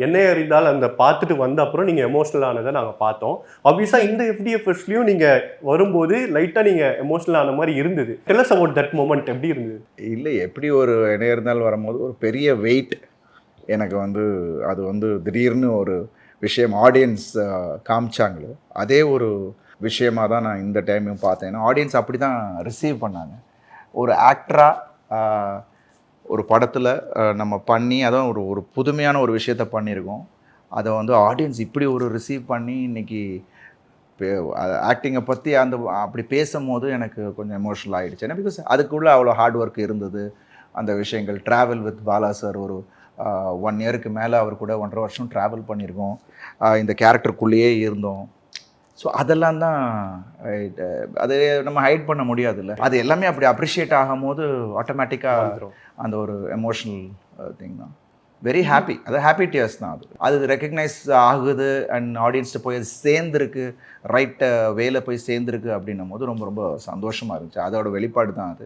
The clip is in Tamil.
என்னை அறிந்தால் அந்த பார்த்துட்டு வந்த அப்புறம் நீங்க எமோஷனல் ஆனதை நாங்க பார்த்தோம். ஆப்வியஸா இந்த FDFSலயும் நீங்க வரும்போது லைட்டா நீங்க எமோஷனல் ஆன மாரி இருந்தது. Tell us about that moment எப்படி இருந்தது? இல்லை, எப்படி ஒரு இடையர்ந்தால் வரும்போது ஒரு பெரிய வெயிட் எனக்கு வந்து அது வந்து திடீர்னு ஒரு விஷயம் ஆடியன்ஸ் காமிச்சாங்களோ அதே ஒரு விஷயமாக தான் நான் இந்த டைமையும் பார்த்தேன். ஏன்னா ஆடியன்ஸ் அப்படி தான் ரிசீவ் பண்ணாங்க. ஒரு ஆக்டராக ஒரு படத்தில் நம்ம பண்ணி அதான் ஒரு ஒரு புதுமையான ஒரு விஷயத்த பண்ணியிருக்கோம். அதை வந்து ஆடியன்ஸ் இப்படி ஒரு ரிசீவ் பண்ணி இன்றைக்கி ஆக்டிங்கை பற்றி அப்படி பேசும்போது எனக்கு கொஞ்சம் எமோஷனல் ஆகிடுச்சு. ஏன்னா பிகாஸ் அதுக்குள்ளே அவ்வளோ ஹார்ட் ஒர்க் இருந்தது. அந்த விஷயங்கள் ட்ராவல் வித் பாலா சார் ஒரு 1 இயருக்கு மேலே அவர் கூட 1.5 வருஷம் ட்ராவல் பண்ணியிருக்கோம். இந்த கேரக்டருக்குள்ளேயே இருந்தோம். ஸோ அதெல்லாம் தான் அது நம்ம ஹைட் பண்ண முடியாதுல்ல. அது எல்லாமே அப்படி அப்ரிஷியேட் ஆகும்போது ஆட்டோமேட்டிக்காக அந்த ஒரு எமோஷ்னல் திங் தான். Very happy. அது ஹாப்பி டியர்ஸ் தான். அது ரெக்கக்னைஸ் ஆகுது அண்ட் ஆடியன்ஸ்ட்டு போய் அது சேர்ந்துருக்கு, ரைட் வேல போய் சேர்ந்துருக்கு அப்படின்னும் போது ரொம்ப ரொம்ப சந்தோஷமாக இருந்துச்சு. அதோட வெளிப்பாடு தான் அது.